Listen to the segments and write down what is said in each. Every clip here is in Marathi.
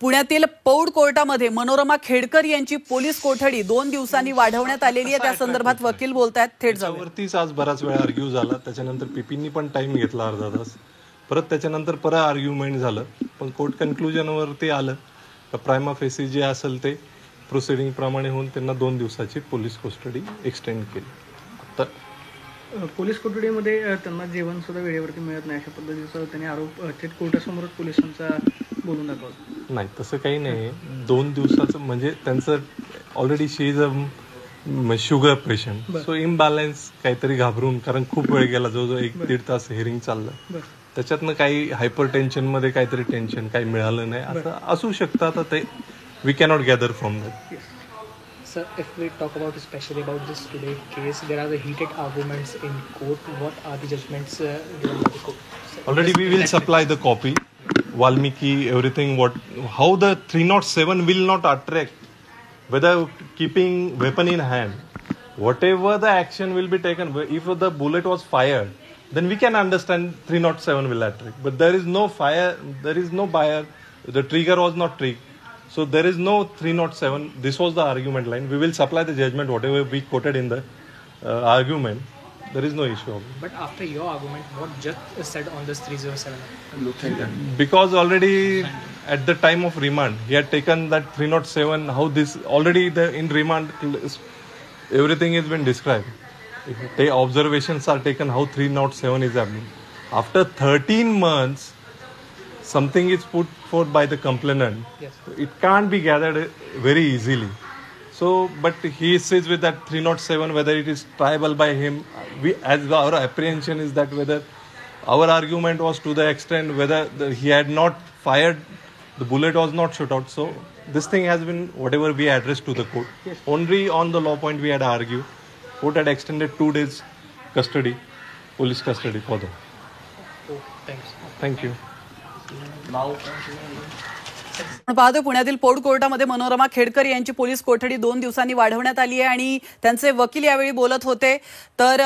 पुण्यातील पौड कोर्टामध्ये मनोरमा खेडकर यांची पोलीस कोठडी 2 दिवसांनी वाढवण्यात आलेली आहे। त्या संदर्भात वकील बोलतायत, थेट जाऊया। वरतीच आज बराच वेळ आर्ग्यू झाला, त्याच्यानंतर पीपीनी पण टाइम घेतला अर्धा तास, परत त्याच्यानंतर परत आर्ग्युमेंट झालं, पण कोर्ट कन्क्लुजनवर ते आलं प्रायमा फेसी जे असेल ते प्रोसिडिंग प्रमाणे होऊन त्यांना 2 दिवसाची पोलीस कस्टडी एक्सटेंड केली। तर पोलीस कोठडीमध्ये त्यांना जेवण सुद्धा वेळेवरती मिळत नाही अशा पद्धतीचा त्यांनी आरोप थेट कोर्टासमोरच पोलिसांचा बोलून दाखवला। नाही, तसं काही नाही। 2 दिवसाचं म्हणजे त्यांचं already she is a sugar patient, so imbalance काहीतरी घाबरून, कारण खूप वेळ गेला, जवळजवळ 1-1.5 तास हिअरिंग चाललं, त्याच्यातनं काही हायपर टेन्शनमध्ये काहीतरी टेन्शन काही मिळालं नाही असं असू शकतं। आता ते we cannot gather from that. Sir, if we talk about especially about this today case, there are the heated arguments in court. What are the judgments given by the court? Already we will supply the copy, Valmiki, everything. How the 307 will not attract, whether keeping weapon in hand, whatever the action will be taken. If the bullet was fired, then we can understand 307 will attract. But there is no fire, there is no fire. The trigger was not triggered. So there is no 307. This was the argument line. We will supply the judgment, whatever we quoted in the argument. There is no issue. But after your argument, what judge said on this 307? Because already at the time of remand, he had taken that 307. How this already in remand, everything has been described. The observations are taken how 307 is happening. After 13 months, something is put forth by the complainant. Yes. It can't be gathered very easily. So, but he says with that 307, whether it is triable by him, as our apprehension is that whether our argument was to the extent whether he had not fired, the bullet was not shot out. So, this thing has been whatever we addressed to the court. Yes. Only on the law point we had argued. Court had extended 2 days custody, police custody for them. Oh, thanks. Thank you. आपण पाहतो पुण्यातील पौड कोर्टामध्ये मनोरमा खेडकर यांची पोलीस कोठडी 2 दिवसांनी वाढवण्यात आली आहे आणि त्यांचे वकील यावेळी बोलत होते। तर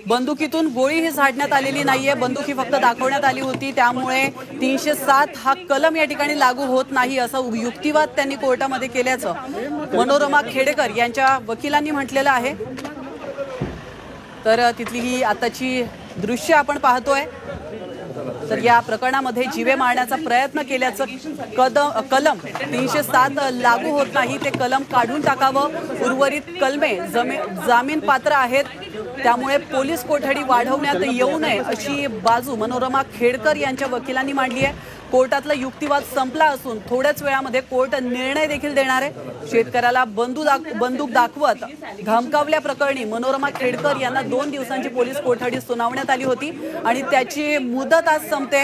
बंदुकीतून गोळी ही झाडण्यात आलेली नाहीये, बंदूक ही फक्त दाखवण्यात आली होती, त्यामुळे 307 हा कलम या ठिकाणी लागू होत नाही असा युक्तिवाद त्यांनी कोर्टामध्ये केल्याचं मनोरमा खेडकर यांच्या वकिलांनी म्हटलेलं आहे। तर तिथली ही आताची दृश्य आपण पाहतोय। तर या प्रकरणामध्ये जीवे मारण्याचा प्रयत्न केल्याचं कलम 307 लागू होत नाही, ते कलम काढून टाकावं, उर्वरित कलमे जामीन पात्र आहेत, त्यामुळे पोलीस कोठडी वाढवण्यात येऊ नये अशी बाजू मनोरमा खेडकर यांच्या वकिलांनी मांडली आहे। कोर्टातला युक्तिवाद संपला असून थोड्याच वेळामध्ये कोर्ट निर्णय देखील देणार आहे। शेतकऱ्याला बंदूक दाखवत धमकावल्या प्रकरणी मनोरमा खेडकर यांना 2 दिवसांची पोलीस कोठडी सुनावण्यात आली होती आणि त्याची मुदत आज संपते।